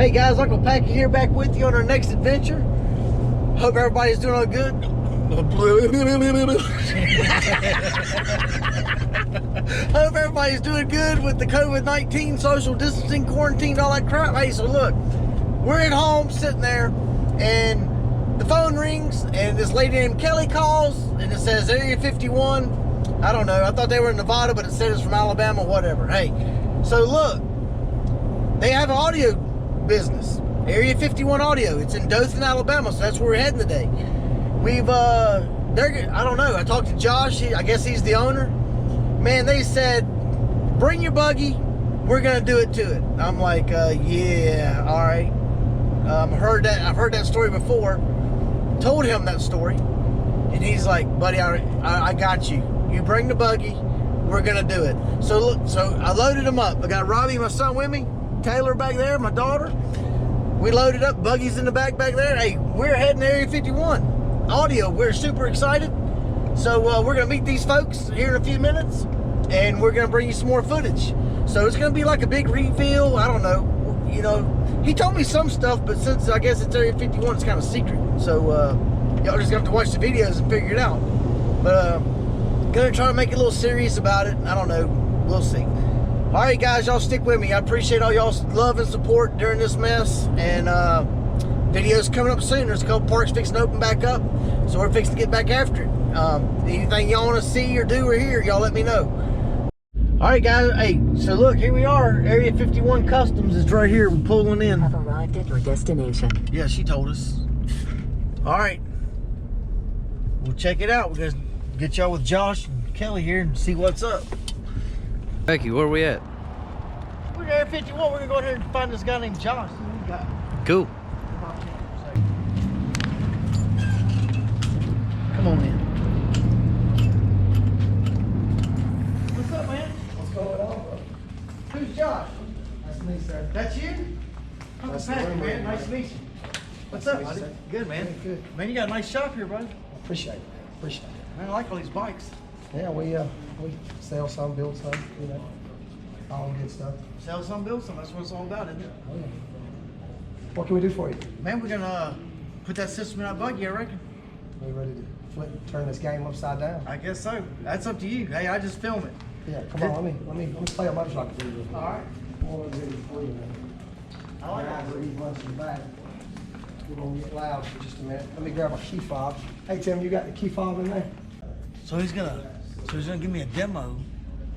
Hey guys, Uncle Packy here, back with you on our next adventure. Hope everybody's doing all good. Hope everybody's doing good with the COVID-19, social distancing, quarantine, all that crap. Hey, so look, we're at home sitting there and the phone rings and this lady named Kelly calls and it says Area 51. I don't know, I thought they were in Nevada, but it said it's from Alabama, whatever. Hey, so look, they have an audio business, Area 51 Audio. It's in Dothan, Alabama, so that's where we're heading today. We've, I don't know, I talked to Josh, I guess he's the owner. Man, they said, bring your buggy, we're gonna do it to it. I'm like, yeah, all right. I've heard that story before. Told him that story, and he's like, buddy, I got you. You bring the buggy, we're gonna do it. So look, so I loaded him up. I got Robbie, my son, with me. Taylor back there, my daughter. We loaded up, buggies in the back there. Hey, we're heading to Area 51 Audio. We're super excited. So we're gonna meet these folks here in a few minutes, and we're gonna bring you some more footage. So it's gonna be like a big reveal. I don't know, you know. He told me some stuff, but since I guess it's Area 51, it's kind of secret. So y'all just gonna have to watch the videos and figure it out. But gonna try to make a little series about it. I don't know. We'll see. All right, guys, y'all stick with me. I appreciate all y'all's love and support during this mess. And videos coming up soon. There's a couple parks fixing to open back up, so we're fixing to get back after it. Anything y'all want to see or do or hear, y'all let me know. All right, guys. Hey, so look, here we are. Area 51 Customs is right here. We're pulling in. Have arrived at your destination. Yeah, she told us. All right, we'll check it out. We're gonna get y'all with Josh and Kelly here and see what's up. Becky, where are we at? We're at Area 51. We're gonna go ahead and find this guy named Josh. Cool. Come on in. What's up, man? What's going on, bro? Who's Josh? Nice to meet you, sir. That's you? Nice to Packy, meet you, man. man. Nice to meet you. What's Nice up, to meet buddy? you, sir. Good, man. Good. Man, you got a nice shop here, buddy. Appreciate it. Appreciate it. Man, I like all these bikes. Yeah, we sell some, build some, you know, all the good stuff. Sell some, build some. That's what it's all about, isn't it? Oh, yeah. What can we do for you? Man, we're gonna put that system in our buggy, I reckon. We ready to turn this game upside down? I guess so. That's up to you. Hey, I just film it. Yeah, come on, let me play a motorcycle for you. All right. I like Guys that. are eating lunch in the back. We're gonna get loud for just a minute. Let me grab my key fob. Hey Tim, you got the key fob in there? So he's gonna give me a demo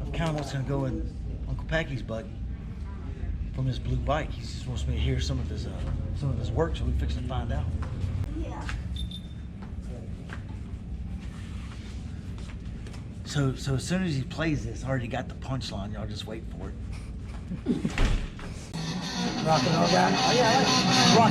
of kind of what's gonna go in Uncle Packy's buggy from his blue bike. He just wants me to hear some of his work, so we're fixing to find out. Yeah. So as soon as he plays this, I already got the punchline. Y'all just wait for it. Rock and roll guy? Oh yeah, rock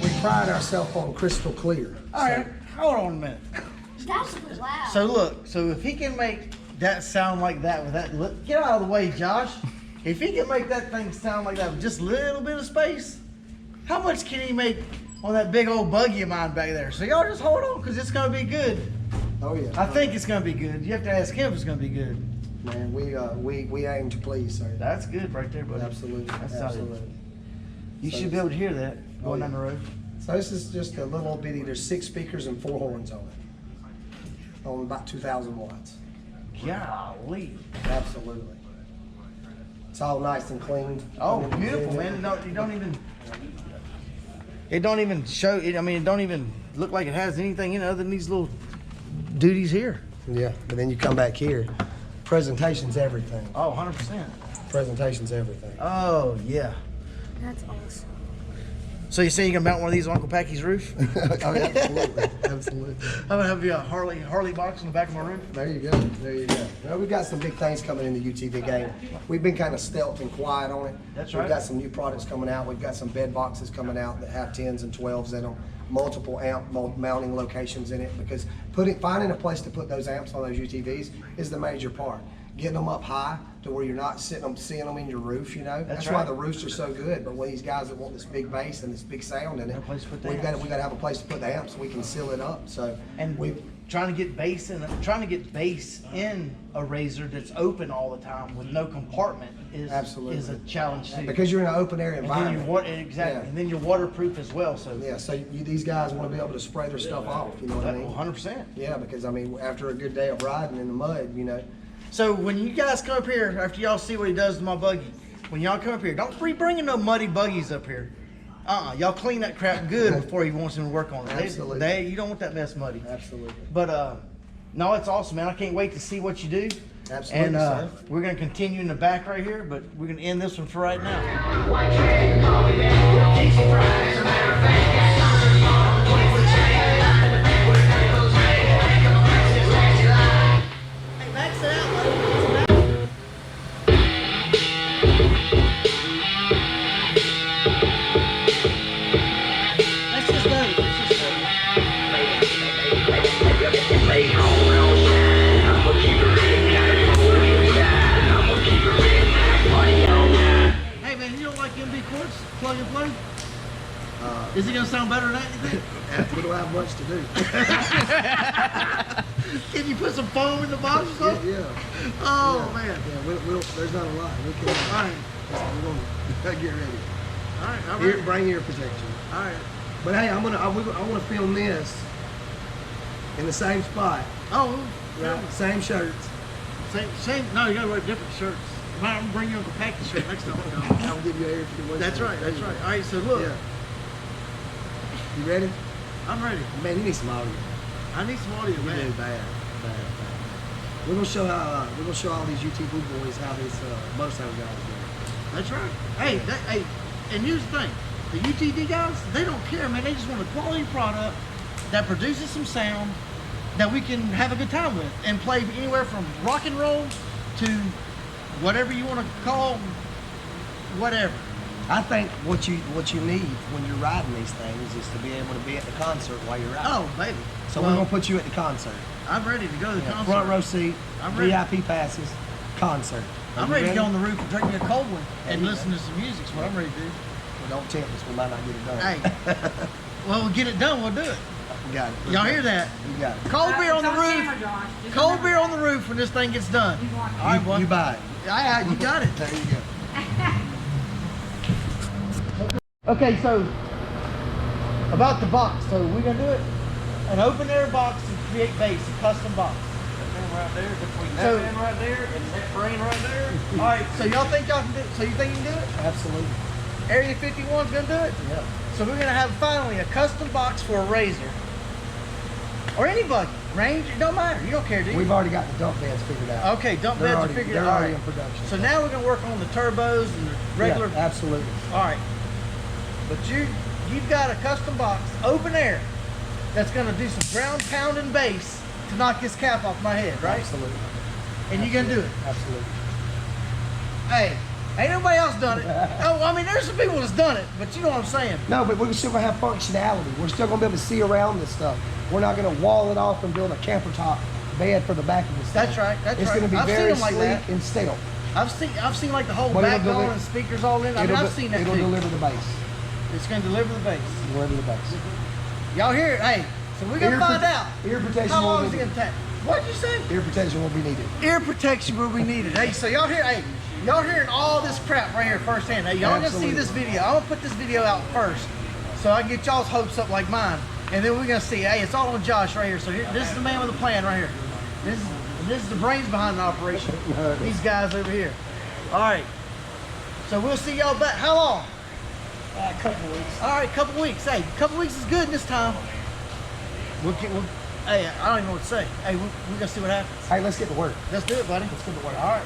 We pride ourselves on crystal clear. All right, hold on a minute. That's loud. So look, so if he can make that sound like that with that, get out of the way, Josh. If he can make that thing sound like that with just a little bit of space, how much can he make on that big old buggy of mine back there? So y'all just hold on, because it's going to be good. Oh yeah. I think it's going to be good. You have to ask him if it's going to be good. Man, we aim to please, sir. That's good right there, buddy. Absolutely. That's solid. Absolutely. You So should be able to hear that going down the road. So this is just a little bitty, there's 6 speakers and 4 horns on it. On about 2,000 watts. Golly. Absolutely. It's all nice and clean. Oh, beautiful, man. It don't even show, I mean, it don't even look like it has anything in it other than these little duties here. Yeah, but then you come back here, presentation's everything. Oh, 100%. Presentation's everything. Oh, yeah. That's awesome. So you say you can mount one of these on Uncle Packy's roof? Oh, yeah, absolutely, absolutely. I'm gonna have you a Harley box on the back of my roof. There you go, there you go. Well, we've got some big things coming in the UTV game. We've been kind of stealth and quiet on it. That's We've right. got some new products coming out. We've got some bed boxes coming out that have 10s and 12s in them. Multiple amp mounting locations in it, because finding a place to put those amps on those UTVs is the major part. getting them up high to where you're not seeing them in your roof, you know? That's why right. the roofs are so good, but when these guys that want this big bass and this big sound in it, No place to put the we amps. gotta have a place to put the amps so we can seal it up, so. And we trying to get bass in a RZR that's open all the time with no compartment is Absolutely. is a challenge too. Because you're in an open air and then environment. exactly, Yeah. and then you're waterproof as well. So Yeah, so these guys wanna be able to spray their stuff off, you know what I mean? 100%. Yeah, because I mean, after a good day of riding in the mud, you know, So when you guys come up here, after y'all see what he does to my buggy, when y'all come up here, don't be bringing no muddy buggies up here. Y'all clean that crap good before he wants him to work on it. Absolutely. You don't want that mess muddy. absolutely. But no, it's awesome, man. I can't wait to see what you do. Absolutely, And sir. we're gonna continue in the back right here, but we're gonna end this one for right now. Hey, max it out, buddy. Let's just go. Let's just go. Hey man, you don't like MD cords? Plug and play? Is it gonna sound better than that, you think? We don't have much to do. Can you put some foam in the box or Yeah, something? yeah. Oh man. Yeah, there's not a lot. We can, Alright. we're gonna get ready. Alright, I'm ready. Bring ear protection. Alright. But hey, I want to film this in the same spot. Oh, Right? Same shirts. same. No, you gotta wear different shirts. I'm gonna bring you a Packy shirt next time we go. I'll give you air. That's right. That's right. All right. So look, Yeah. You ready? I'm ready. Man, you need some audio. I need some audio, You do man. bad. We're gonna show all these UTV boys how this motorcycle guys do. That's right. Hey, and here's the thing: the UTD guys, they don't care, man. They just want a quality product that produces some sound that we can have a good time with and play anywhere from rock and roll to whatever you want to call whatever. I think what you need when you're riding these things is to be able to be at the concert while you're riding. Oh, baby. So Well, we're gonna put you at the concert. I'm ready to go to the concert. Front row seat, I'm ready. VIP passes, concert. Are I'm you ready to get on the roof and drink me a cold one and you listen to some music. That's what I'm ready to do. Well, don't tempt us. We might not get it done. Hey, well, we'll get it done. We'll do it. We got it. Y'all hear that? You got it. Cold beer on the roof. Cold beer on the roof when this thing gets done. All right, boy. You buy it. Yeah, you got it. There you go. Okay, so about the box. So we're gonna do it an open air box to create bass, a custom box. Right there, between So- that man right there and that brain right there. All right. So y'all think y'all can do it? So you think you can do it? Absolutely. Area 51's gonna do it. Yeah. So we're gonna have finally a custom box for a RZR or any buggy. Range, it don't matter. You don't care, do you? We've already got the dump beds figured out. Okay, dump They're beds are already- figured they're out. already All right. in production. So now we're gonna work on the turbos and the regular. Yeah, absolutely. All right. But you've got a custom box, open air, that's gonna do some ground pounding bass to knock this cap off my head, right? Absolutely. And you're gonna do it. Absolutely. Hey, ain't nobody else done it. Oh, I mean, there's some people that's done it, but you know what I'm saying. No, but we're still gonna have functionality. We're still gonna be able to see around this stuff. We're not gonna wall it off and build a camper top bed for the back of this thing. That's right, that's it's right. gonna be I've seen very them like sleek that. and stealth. I've seen like the whole But it'll backbone deli- and speakers all in. I mean, I've seen that It'll too. deliver the bass. It's gonna deliver the bass. Deliver the bass. Y'all hear it? Hey, so we're gonna Ear find prote- out. ear protection How long will is it be- gonna take? What'd you say? Ear protection will be needed. Ear protection will be needed. Hey, so y'all hearing all this crap right here firsthand. Hey, y'all gonna see Absolutely. this video. I'm gonna put this video out first, so I can get y'all's hopes up like mine, and then we're gonna see. Hey, it's all on Josh right here. So here, this is the man with a plan right here. This is the brains behind the operation. These guys over here. All right. So we'll see y'all back. How long? A couple weeks. All right, couple weeks. Hey, couple weeks is good this time. Hey, I don't even know what to say. Hey, we're gonna see what happens. Hey, let's get to work. Let's do it, buddy. Let's get to work. All right.